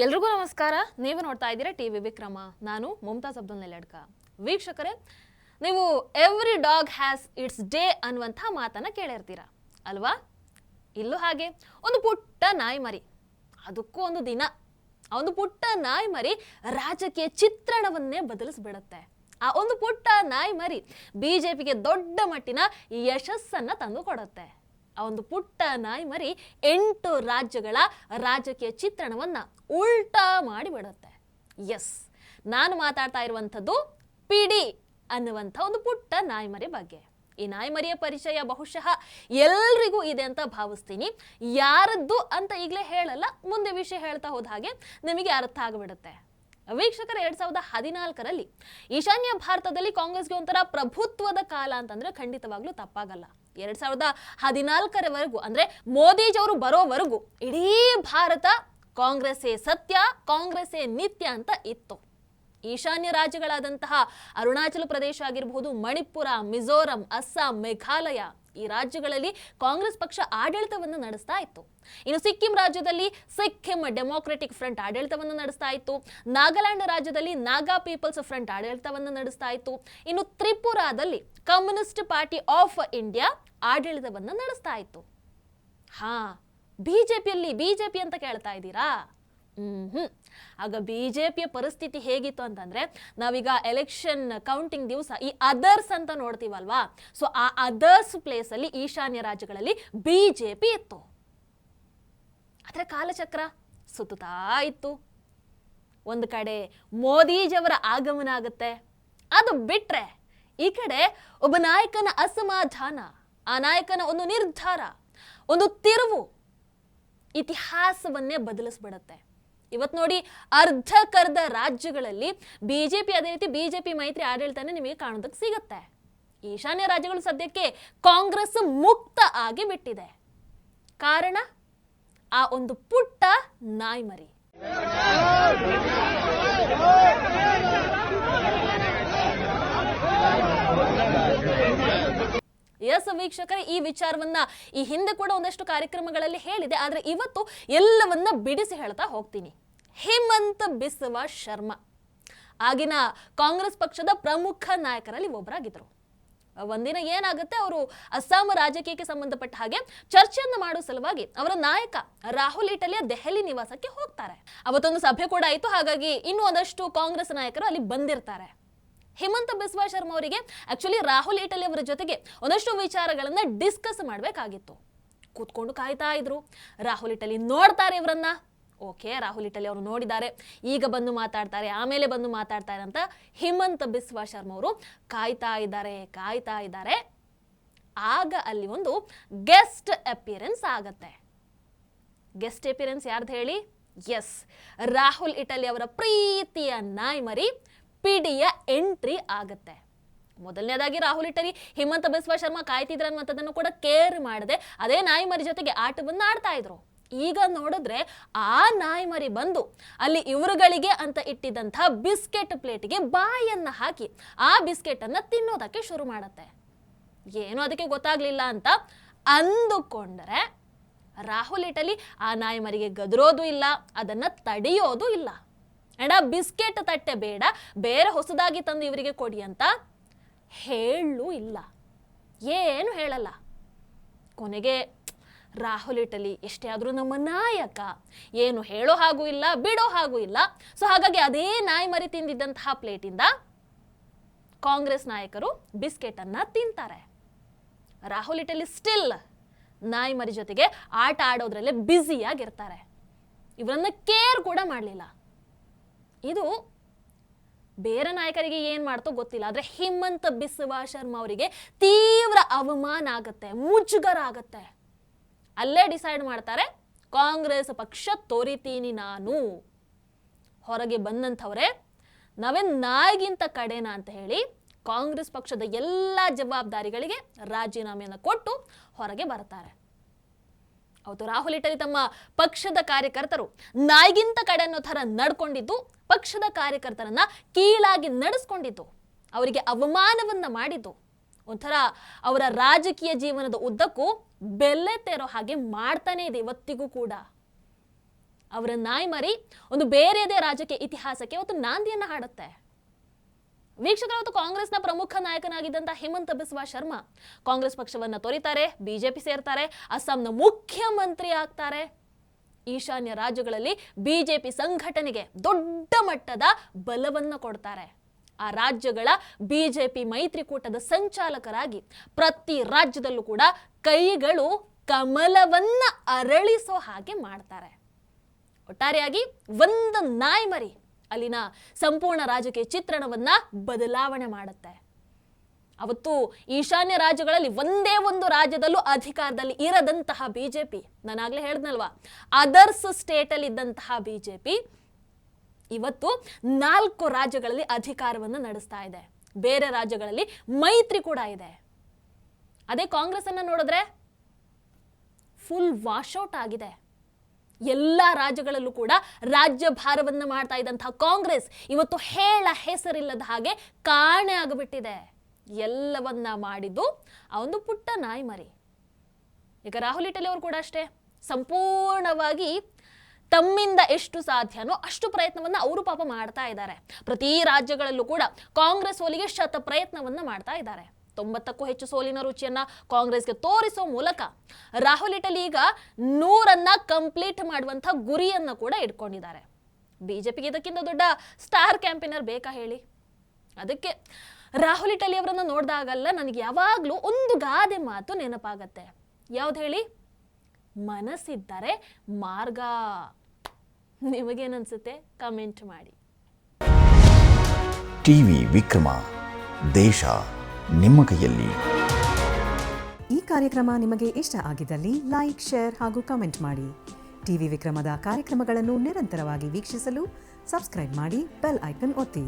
ಎಲ್ರಿಗೂ ನಮಸ್ಕಾರ. ನೀವು ನೋಡ್ತಾ ಇದ್ದೀರಾ ಟಿವಿ ವಿಕ್ರಮ. ನಾನು ಮುಮ್ತಾಜ್ ಅಬ್ದುಲ್ ನೆಲಡ್ಕ. ವೀಕ್ಷಕರೇ, ನೀವು every dog has its day ಅನ್ನುವಂಥ ಮಾತನ್ನ ಕೇಳಿರ್ತೀರ ಅಲ್ವಾ? ಇಲ್ಲೂ ಹಾಗೆ ಒಂದು ಪುಟ್ಟ ನಾಯಿ ಮರಿ, ಅದಕ್ಕೂ ಒಂದು ದಿನ. ಆ ಒಂದು ಪುಟ್ಟ ನಾಯಿ ಮರಿ ರಾಜಕೀಯ ಚಿತ್ರಣವನ್ನೇ ಬದಲಿಸ್ಬಿಡುತ್ತೆ. ಆ ಒಂದು ಪುಟ್ಟ ನಾಯಿ ಮರಿ ಬಿಜೆಪಿಗೆ ದೊಡ್ಡ ಮಟ್ಟಿನ ಯಶಸ್ಸನ್ನ ತಂದು ಕೊಡುತ್ತೆ. ಆ ಒಂದು ಪುಟ್ಟ ನಾಯಿ ಮರಿ 8 ರಾಜ್ಯಗಳ ರಾಜಕೀಯ ಚಿತ್ರಣವನ್ನ ಉಲ್ಟಾ ಮಾಡಿಬಿಡುತ್ತೆ. ಎಸ್, ನಾನು ಮಾತಾಡ್ತಾ ಇರುವಂಥದ್ದು ಪಿಡಿ ಅನ್ನುವಂಥ ಒಂದು ಪುಟ್ಟ ನಾಯಿ ಮರಿ ಬಗ್ಗೆ. ಈ ನಾಯಿ ಮರಿಯ ಪರಿಚಯ ಬಹುಶಃ ಎಲ್ರಿಗೂ ಇದೆ ಅಂತ ಭಾವಿಸ್ತೀನಿ. ಯಾರದ್ದು ಅಂತ ಈಗಲೇ ಹೇಳಲ್ಲ, ಮುಂದೆ ವಿಷಯ ಹೇಳ್ತಾ ಹೋದ ಹಾಗೆ ನಿಮಗೆ ಅರ್ಥ ಆಗಿಬಿಡುತ್ತೆ. ವೀಕ್ಷಕರ, 2014ರಲ್ಲಿ ಈಶಾನ್ಯ ಭಾರತದಲ್ಲಿ ಕಾಂಗ್ರೆಸ್ಗೆ ಒಂಥರ ಪ್ರಭುತ್ವದ ಕಾಲ ಅಂತಂದ್ರೆ ಖಂಡಿತವಾಗ್ಲೂ ತಪ್ಪಾಗಲ್ಲ. 2014ರವರೆಗೂ ಅಂದ್ರೆ ಮೋದಿಜಿಯವರು ಬರೋವರೆಗೂ ಇಡೀ ಭಾರತ ಕಾಂಗ್ರೆಸ್ಸೇ ಸತ್ಯ, ಕಾಂಗ್ರೆಸ್ಸೇ ನಿತ್ಯ ಅಂತ ಇತ್ತು. ಈಶಾನ್ಯ ರಾಜ್ಯಗಳಾದಂತಹ ಅರುಣಾಚಲ ಪ್ರದೇಶ ಆಗಿರಬಹುದು, ಮಣಿಪುರ, ಮಿಜೋರಂ, ಅಸ್ಸಾಂ, ಮೇಘಾಲಯ, ಈ ರಾಜ್ಯಗಳಲ್ಲಿ ಕಾಂಗ್ರೆಸ್ ಪಕ್ಷ ಆಡಳಿತವನ್ನು ನಡೆಸ್ತಾ ಇತ್ತು. ಇನ್ನು ಸಿಕ್ಕಿಂ ರಾಜ್ಯದಲ್ಲಿ ಸಿಕ್ಕಿಂ ಡೆಮೊಕ್ರೆಟಿಕ್ ಫ್ರಂಟ್ ಆಡಳಿತವನ್ನು ನಡೆಸ್ತಾ ಇತ್ತು. ನಾಗಾಲ್ಯಾಂಡ್ ರಾಜ್ಯದಲ್ಲಿ ನಾಗಾ ಪೀಪಲ್ಸ್ ಫ್ರಂಟ್ ಆಡಳಿತವನ್ನು ನಡೆಸ್ತಾ ಇತ್ತು. ಇನ್ನು ತ್ರಿಪುರಾದಲ್ಲಿ ಕಮ್ಯುನಿಸ್ಟ್ ಪಾರ್ಟಿ ಆಫ್ ಇಂಡಿಯಾ ಆಡಳಿತವನ್ನು ನಡೆಸ್ತಾ ಇತ್ತು. ಬಿಜೆಪಿ ಅಂತ ಕೇಳ್ತಾ ಇದ್ದೀರಾ? ಆಗ ಬಿಜೆಪಿಯ ಪರಿಸ್ಥಿತಿ ಹೇಗಿತ್ತು ಅಂತಂದ್ರೆ, ನಾವೀಗ ಎಲೆಕ್ಷನ್ ಕೌಂಟಿಂಗ್ ದಿವಸ ಈ ಅದರ್ಸ್ ಅಂತ ನೋಡ್ತೀವಲ್ವಾ, ಸೊ ಆ ಅದರ್ಸ್ ಪ್ಲೇಸ್ ಅಲ್ಲಿ ಈಶಾನ್ಯ ರಾಜ್ಯಗಳಲ್ಲಿ ಬಿಜೆಪಿ ಇತ್ತು. ಆದ್ರೆ ಕಾಲಚಕ್ರ ಸುತ್ತುತ್ತಾ ಇತ್ತು. ಒಂದು ಕಡೆ ಮೋದಿಜಿಯವರ ಆಗಮನ ಆಗುತ್ತೆ, ಅದು ಬಿಟ್ರೆ ಈ ಕಡೆ ಒಬ್ಬ ನಾಯಕನ ಅಸಮಾಧಾನ, ಆ ನಾಯಕನ ಒಂದು ನಿರ್ಧಾರ, ಒಂದು ತಿರುವು ಇತಿಹಾಸವನ್ನೇ ಬದಲಿಸ್ಬಿಡತ್ತೆ. ಇವತ್ತು ನೋಡಿ, ಅರ್ಧಕರ್ಧ ರಾಜ್ಯಗಳಲ್ಲಿ ಬಿಜೆಪಿ, ಅದೇ ರೀತಿ ಬಿಜೆಪಿ ಮೈತ್ರಿ ಆಡಳಿತನೇ ನಿಮಗೆ ಕಾಣೋದಕ್ಕೆ ಸಿಗುತ್ತೆ. ಈಶಾನ್ಯ ರಾಜ್ಯಗಳು ಸದ್ಯಕ್ಕೆ ಕಾಂಗ್ರೆಸ್ ಮುಕ್ತ ಆಗಿ ಬಿಟ್ಟಿದೆ. ಕಾರಣ ಆ ಒಂದು ಪುಟ್ಟ ನಾಯಿ ಮರಿ. ಎಸ್ ವೀಕ್ಷಕರೇ, ಈ ವಿಚಾರವನ್ನ ಈ ಹಿಂದೆ ಕೂಡ ಒಂದಷ್ಟು ಕಾರ್ಯಕ್ರಮಗಳಲ್ಲಿ ಹೇಳಿದೆ, ಆದ್ರೆ ಇವತ್ತು ಎಲ್ಲವನ್ನ ಬಿಡಿಸಿ ಹೇಳ್ತಾ ಹೋಗ್ತೀನಿ. ಹೇಮಂತ್ ಬಿಸ್ವಾ ಶರ್ಮಾ ಆಗಿನ ಕಾಂಗ್ರೆಸ್ ಪಕ್ಷದ ಪ್ರಮುಖ ನಾಯಕರಲ್ಲಿ ಒಬ್ಬರಾಗಿದ್ರು. ಒಂದಿನ ಏನಾಗುತ್ತೆ, ಅವರು ಅಸ್ಸಾಂ ರಾಜಕೀಯಕ್ಕೆ ಸಂಬಂಧಪಟ್ಟ ಹಾಗೆ ಚರ್ಚೆಯನ್ನು ಮಾಡುವ ಸಲುವಾಗಿ ಅವರ ನಾಯಕ ರಾಹುಲ್ ಈಟಲಿಯ ದೆಹಲಿ ನಿವಾಸಕ್ಕೆ ಹೋಗ್ತಾರೆ. ಅವತ್ತೊಂದು ಸಭೆ ಕೂಡ ಆಯಿತು, ಹಾಗಾಗಿ ಇನ್ನೂ ಒಂದಷ್ಟು ಕಾಂಗ್ರೆಸ್ ನಾಯಕರು ಅಲ್ಲಿ ಬಂದಿರ್ತಾರೆ. ಹೇಮಂತ್ ಬಿಸ್ವಾ ಶರ್ಮಾ ಅವರಿಗೆ ಆಕ್ಚುಲಿ ರಾಹುಲ್ ಈಟಲಿ ಅವರ ಜೊತೆಗೆ ಒಂದಷ್ಟು ವಿಚಾರಗಳನ್ನ ಡಿಸ್ಕಸ್ ಮಾಡಬೇಕಾಗಿತ್ತು. ಕೂತ್ಕೊಂಡು ಕಾಯ್ತಾ ಇದ್ರು. ರಾಹುಲ್ ಈಟಲಿ ನೋಡ್ತಾರೆ ಇವರನ್ನ. ಓಕೆ, ರಾಹುಲ್ ಈಟಲಿ ಅವರು ನೋಡಿದ್ದಾರೆ, ಈಗ ಬಂದು ಮಾತಾಡ್ತಾರೆ, ಆಮೇಲೆ ಬಂದು ಮಾತಾಡ್ತಾರೆ ಅಂತ ಹೇಮಂತ್ ಬಿಸ್ವಾ ಶರ್ಮಾ ಅವರು ಕಾಯ್ತಾ ಇದ್ದಾರೆ. ಆಗ ಅಲ್ಲಿ ಒಂದು ಗೆಸ್ಟ್ ಅಪಿಯರೆನ್ಸ್ ಆಗತ್ತೆ. ಗೆಸ್ಟ್ ಅಪಿಯರೆನ್ಸ್ ಯಾರ್ದು ಹೇಳಿ? ಎಸ್, ರಾಹುಲ್ ಈಟಲಿ ಅವರ ಪ್ರೀತಿಯ ನಾಯಿ ಮರಿ ಪಿಡಿಯ ಎಂಟ್ರಿ ಆಗತ್ತೆ. ಮೊದಲನೇದಾಗಿ ರಾಹುಲ್ ಈಟಲಿ ಹೇಮಂತ್ ಬಿಸ್ವಾ ಶರ್ಮಾ ಕಾಯ್ತಿದ್ರ ಅನ್ನುವಂಥದ್ದನ್ನು ಕೂಡ ಕೇರ್ ಮಾಡದೆ ಅದೇ ನಾಯಿ ಮರಿ ಜೊತೆಗೆ ಆಟವನ್ನು ಆಡ್ತಾ ಇದ್ರು. ಈಗ ನೋಡಿದ್ರೆ ಆ ನಾಯಿ ಮರಿ ಬಂದು ಅಲ್ಲಿ ಇವರುಗಳಿಗೆ ಅಂತ ಇಟ್ಟಿದ್ದಂಥ ಬಿಸ್ಕೆಟ್ ಪ್ಲೇಟ್ಗೆ ಬಾಯನ್ನ ಹಾಕಿ ಆ ಬಿಸ್ಕೆಟ್ ಅನ್ನ ತಿನ್ನೋದಕ್ಕೆ ಶುರು ಮಾಡತ್ತೆ. ಏನೋ ಅದಕ್ಕೆ ಗೊತ್ತಾಗ್ಲಿಲ್ಲ ಅಂತ ಅಂದುಕೊಂಡ್ರೆ ರಾಹುಲ್ ಈಟಲಿ ಆ ನಾಯಿ ಮರಿಗೆ ಗದರೋದು ಇಲ್ಲ, ಅದನ್ನ ತಡೆಯೋದು ಇಲ್ಲ. ಅಂಡ್ ಆ ಬಿಸ್ಕೆಟ್ ತಟ್ಟೆ ಬೇಡ, ಬೇರೆ ಹೊಸದಾಗಿ ತಂದು ಇವರಿಗೆ ಕೊಡಿ ಅಂತ ಹೇಳೂ ಇಲ್ಲ, ಏನು ಹೇಳಲ್ಲ. ಕೊನೆಗೆ ರಾಹುಲ್ ಈಟಲಿ ಎಷ್ಟೇ ಆದ್ರೂ ನಮ್ಮ ನಾಯಕ, ಏನು ಹೇಳೋ ಹಾಗೂ ಇಲ್ಲ, ಬಿಡೋ ಹಾಗೂ ಇಲ್ಲ. ಸೊ ಹಾಗಾಗಿ ಅದೇ ನಾಯಿ ಮರಿ ತಿಂದಿದ್ದಂತಹ ಪ್ಲೇಟಿಂದ ಕಾಂಗ್ರೆಸ್ ನಾಯಕರು ಬಿಸ್ಕೆಟ್ ಅನ್ನ ತಿಂತಾರೆ. ರಾಹುಲ್ ಈಟಲಿ ಸ್ಟಿಲ್ ನಾಯಿ ಮರಿ ಜೊತೆಗೆ ಆಟ ಆಡೋದ್ರಲ್ಲೇ ಬ್ಯುಸಿಯಾಗಿರ್ತಾರೆ. ಇವರನ್ನ ಕೇರ್ ಕೂಡ ಮಾಡಲಿಲ್ಲ. ಇದು ಬೇರೆ ನಾಯಕರಿಗೆ ಏನ್ ಮಾಡ್ತೋ ಗೊತ್ತಿಲ್ಲ, ಆದ್ರೆ ಹೇಮಂತ್ ಬಿಸ್ವಾ ಶರ್ಮಾ ಅವರಿಗೆ ತೀವ್ರ ಅವಮಾನ ಆಗತ್ತೆ, ಮುಜುಗರ ಆಗತ್ತೆ. ಅಲ್ಲೇ ಡಿಸೈಡ್ ಮಾಡ್ತಾರೆ, ಕಾಂಗ್ರೆಸ್ ಪಕ್ಷ ತೊರಿತೀನಿ ನಾನು. ಹೊರಗೆ ಬಂದಂಥವ್ರೆ ನಾವೇನ್ ನಾಯಿಗಿಂತ ಕಡೆನಾ ಅಂತ ಹೇಳಿ ಕಾಂಗ್ರೆಸ್ ಪಕ್ಷದ ಎಲ್ಲ ಜವಾಬ್ದಾರಿಗಳಿಗೆ ರಾಜೀನಾಮೆಯನ್ನು ಕೊಟ್ಟು ಹೊರಗೆ ಬರ್ತಾರೆ. ಅವತ್ತು ರಾಹುಲ್ ಈಟಲಿ ತಮ್ಮ ಪಕ್ಷದ ಕಾರ್ಯಕರ್ತರು ನಾಯಿಗಿಂತ ಕಡೆ ಅನ್ನೋ ಥರ ನಡ್ಕೊಂಡಿದ್ದು, ಪಕ್ಷದ ಕಾರ್ಯಕರ್ತರನ್ನ ಕೀಳಾಗಿ ನಡೆಸ್ಕೊಂಡಿದ್ದು, ಅವರಿಗೆ ಅವಮಾನವನ್ನ ಮಾಡಿದ್ದು, ಒಂಥರ ಅವರ ರಾಜಕೀಯ ಜೀವನದ ಉದ್ದಕ್ಕೂ ಬೆಲೆ ತೆರೋ ಹಾಗೆ ಮಾಡ್ತಾನೆ ಇದೆ ಇವತ್ತಿಗೂ ಕೂಡ. ಅವರ ನಾಯ್ಮರಿ ಒಂದು ಬೇರೆಯದೇ ರಾಜಕೀಯ ಇತಿಹಾಸಕ್ಕೆ ಇವತ್ತು ನಾಂದಿಯನ್ನ ಹಾಡುತ್ತೆ. ವೀಕ್ಷಕರು, ಇವತ್ತು ಕಾಂಗ್ರೆಸ್ನ ಪ್ರಮುಖ ನಾಯಕನಾಗಿದ್ದಂತ ಹಿಮಂತ ಬಿಸ್ವಾ ಶರ್ಮಾ ಕಾಂಗ್ರೆಸ್ ಪಕ್ಷವನ್ನ ತೊರೆತಾರೆ, ಬಿಜೆಪಿ ಸೇರ್ತಾರೆ, ಅಸ್ಸಾಂನ ಮುಖ್ಯಮಂತ್ರಿ ಆಗ್ತಾರೆ. ಈಶಾನ್ಯ ರಾಜ್ಯಗಳಲ್ಲಿ ಬಿಜೆಪಿ ಸಂಘಟನೆಗೆ ದೊಡ್ಡ ಮಟ್ಟದ ಬಲವನ್ನ ಕೊಡ್ತಾರೆ. ಆ ರಾಜ್ಯಗಳ ಬಿಜೆಪಿ ಮೈತ್ರಿಕೂಟದ ಸಂಚಾಲಕರಾಗಿ ಪ್ರತಿ ರಾಜ್ಯದಲ್ಲೂ ಕೂಡ ಕೈಗಳು ಕಮಲವನ್ನ ಅರಳಿಸೋ ಹಾಗೆ ಮಾಡ್ತಾರೆ. ಒಟ್ಟಾರೆಯಾಗಿ ಒಂದು ನಾಯ್ಮರಿ ಅಲ್ಲಿನ ಸಂಪೂರ್ಣ ರಾಜಕೀಯ ಚಿತ್ರಣವನ್ನ ಬದಲಾವಣೆ ಮಾಡುತ್ತೆ. ಅವತ್ತು ಈಶಾನ್ಯ ರಾಜ್ಯಗಳಲ್ಲಿ ಒಂದೇ ಒಂದು ರಾಜ್ಯದಲ್ಲೂ ಅಧಿಕಾರದಲ್ಲಿ ಇರದಂತಹ ಬಿಜೆಪಿ, ನಾನಾಗ್ಲೇ ಹೇಳಿದ್ನಲ್ವಾ, ಅದರ್ಸ್ ಸ್ಟೇಟ್ ಅಲ್ಲಿ ಇದ್ದಂತಹ ಬಿಜೆಪಿ ಇವತ್ತು 4 ರಾಜ್ಯಗಳಲ್ಲಿ ಅಧಿಕಾರವನ್ನು ನಡೆಸ್ತಾ ಇದೆ. ಬೇರೆ ರಾಜ್ಯಗಳಲ್ಲಿ ಮೈತ್ರಿ ಕೂಡ ಇದೆ. ಅದೇ ಕಾಂಗ್ರೆಸ್ ಅನ್ನ ನೋಡಿದ್ರೆ ಫುಲ್ ವಾಶೌಟ್ ಆಗಿದೆ. ಎಲ್ಲ ರಾಜ್ಯಗಳಲ್ಲೂ ಕೂಡ ರಾಜ್ಯ ಭಾರವನ್ನ ಮಾಡ್ತಾ ಇದ್ದಂತಹ ಕಾಂಗ್ರೆಸ್ ಇವತ್ತು ಹೇಳ ಹೆಸರಿಲ್ಲದ ಹಾಗೆ ಕಾಣೆ ಆಗಿಬಿಟ್ಟಿದೆ. ಎಲ್ಲವನ್ನ ಮಾಡಿದ್ದು ಆ ಒಂದು ಪುಟ್ಟ ನಾಯ್ಮರಿ. ಈಗ ರಾಹುಲ್ ಇಟಲಿ ಅವರು ಕೂಡ ಅಷ್ಟೇ, ಸಂಪೂರ್ಣವಾಗಿ ತಮ್ಮಿಂದ ಎಷ್ಟು ಸಾಧ್ಯನೋ ಅಷ್ಟು ಪ್ರಯತ್ನವನ್ನ ಅವರು ಪಾಪ ಮಾಡ್ತಾ ಇದ್ದಾರೆ. ಪ್ರತಿ ರಾಜ್ಯಗಳಲ್ಲೂ ಕೂಡ ಕಾಂಗ್ರೆಸ್ ಸೋಲಿಗೆ ಶತ ಪ್ರಯತ್ನವನ್ನ ಮಾಡ್ತಾ ಇದ್ದಾರೆ. 90ಕ್ಕೂ ಹೆಚ್ಚು ಸೋಲಿನ ರುಚಿಯನ್ನ ಕಾಂಗ್ರೆಸ್ಗೆ ತೋರಿಸೋ ಮೂಲಕ ರಾಹುಲ್ ಇಟಲಿ ಈಗ 100 ಕಂಪ್ಲೀಟ್ ಮಾಡುವಂತ ಗುರಿಯನ್ನ ಕೂಡ ಇಟ್ಕೊಂಡಿದ್ದಾರೆ. ಬಿಜೆಪಿಗೆ ಇದಕ್ಕಿಂತ ದೊಡ್ಡ ಸ್ಟಾರ್ ಕ್ಯಾಂಪೇನರ್ ಬೇಕಾ ಹೇಳಿ? ಅದಕ್ಕೆ ರಾಹುಲ್ ಇಟಲಿ ಅವರನ್ನ ನೋಡಿದಾಗಲ್ಲ ನನಗೆ ಯಾವಾಗ್ಲೂ ಒಂದು ಗಾದೆ ಮಾತು ನೆನಪಾಗತ್ತೆ. ಯಾವ್ದು ಹೇಳಿ? ಮನಸ್ಸಿದ್ದರೆ ಮಾರ್ಗ. ನಿಮಗೇನನ್ಸುತ್ತೆ? ಕಮೆಂಟ್ ಮಾಡಿ. ಟಿವಿ ವಿಕ್ರಮ, ದೇಶ ನಿಮ್ಮ ಕೈಯಲ್ಲಿ. ಈ ಕಾರ್ಯಕ್ರಮ ನಿಮಗೆ ಇಷ್ಟ ಆಗಿದ್ದಲ್ಲಿ ಲೈಕ್, ಶೇರ್ ಹಾಗೂ ಕಮೆಂಟ್ ಮಾಡಿ. ಟಿವಿ ವಿಕ್ರಮದ ಕಾರ್ಯಕ್ರಮಗಳನ್ನು ನಿರಂತರವಾಗಿ ವೀಕ್ಷಿಸಲು ಸಬ್ಸ್ಕ್ರೈಬ್ ಮಾಡಿ, ಬೆಲ್ ಐಕನ್ ಒತ್ತಿ.